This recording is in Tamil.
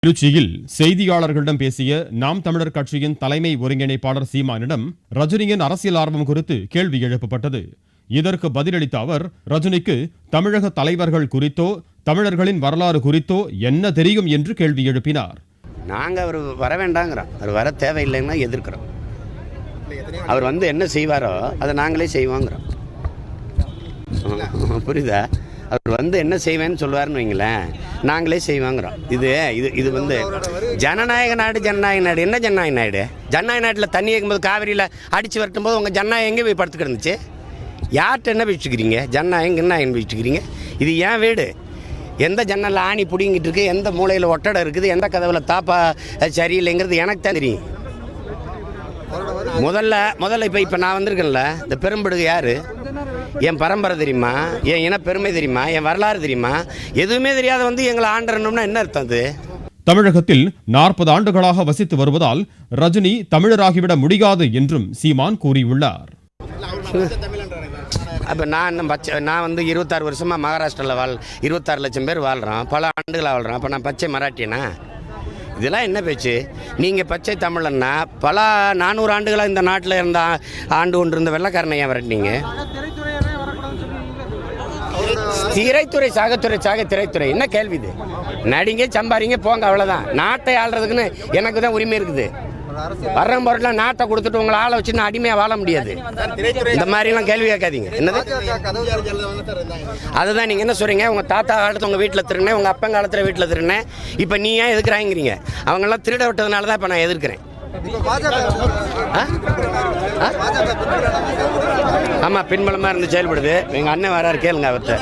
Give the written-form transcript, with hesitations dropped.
திருச்சியில் செய்தியாளர்களிடம் பேசிய நாம் தமிழர் கட்சியின் தலைமை ஒருங்கிணைப்பாளர் சீமானிடம் ரஜினியின் அரசியல் ஆர்வம் குறித்து கேள்வி எழுப்பப்பட்டது. இதற்கு பதிலளித்த அவர், ரஜினிக்கு தமிழக தலைவர்கள் குறித்தோ தமிழர்களின் வரலாறு குறித்தோ என்ன தெரியும் என்று கேள்வி எழுப்பினார். நாங்கள் அவர் வர வேண்டாங்கிறோம், அவர் வர தேவையில்லைன்னா எதிர்க்கிறோம். அவர் என்ன செய்வாரோ அதை நாங்களே செய்வோங்கிறோம். புரியுதா? அவர் என்ன செய்வேன்னு சொல்லுவார்னு வைங்களேன், நாங்களே செய்வாங்கிறோம். இது ஜனநாயக நாடு. ஜனநாயக நாடு என்ன ஜனநாயக நாடு? ஜனநாயக நாட்டில் தண்ணி வைக்கும்போது காவிரியில் அடித்து வரட்டும் போது உங்கள் ஜனநாயகம் எங்கே போய் படுத்து கிடந்துச்சு? யார்கிட்ட என்ன வச்சுக்கிறீங்க? ஜனநாயகம் என்ன வச்சுக்கிறீங்க? இது ஏன் வீடு? எந்த ஜன்னலில் ஆணி பிடிங்கிட்டு இருக்குது, எந்த மூலையில் ஒட்டடை இருக்குது, எந்த கதவில் தாப்பா சரியில்லைங்கிறது எனக்கு தான் தெரியும். முதல்ல இப்போ நான் வந்திருக்கேன்ல, இந்த பெரும்படுகு யார்? என் பரம்பரை தெரியுமா? என் இன பெருமை தெரியுமா? என் வரலாறு தெரியுமா? எதுவுமே தெரியாத எங்களை ஆண்டறணும்னா என்ன அர்த்தம்? அது தமிழகத்தில் 40 ஆண்டுகளாக வசித்து வருவதால் ரஜினி தமிழராகிவிட முடியாது என்றும் சீமான் கூறியுள்ளார். அப்போ நான் 26 வருஷமாக மகாராஷ்டிராவில் 26 லட்சம் பேர் வாழ்கிறோம், பல ஆண்டுகளாக வாழ்கிறோம். அப்போ நான் பச்சை மராட்டியனா? இதெல்லாம் என்ன பேச்சு? நீங்கள் பச்சை தமிழன்னா பல 400 ஆண்டுகளாக இந்த நாட்டில் இருந்த ஆண்டு கொண்டு இருந்த வெள்ளைக்காரனை ஏன் விரட்டினீங்க? திரைத்துறை திரைத்துறை என்ன கேள்வி இது? நடிங்க, சம்பாரிங்க, போங்க, அவ்வளோதான். நாட்டை ஆள்றதுக்குன்னு எனக்கு தான் உரிமை இருக்குது. வர்ற பொருட்கள் நாட்டை கொடுத்துட்டு உங்களை ஆளை வச்சுன்னு அடிமையாக வாழ முடியாது. இந்த மாதிரிலாம் கேள்வி கேட்காதீங்க. என்னது அதுதான் நீங்கள் என்ன சொல்கிறீங்க? உங்கள் தாத்தா காலத்தில் உங்கள் வீட்டில் திருடினேன், உங்கள் அப்பன் காலத்தில் வீட்டில் திருடினேன், இப்போ நீ ஏன் எதுக்குறாங்கிறீங்க? அவங்கெல்லாம் திருட விட்டதுனால தான் இப்போ நான் எதிர்க்கிறேன். ஆமாம், பின்பலமாக இருந்து செயல்படுது. எங்கள் அண்ணன் வராரு, கேளுங்க அவர்கிட்ட.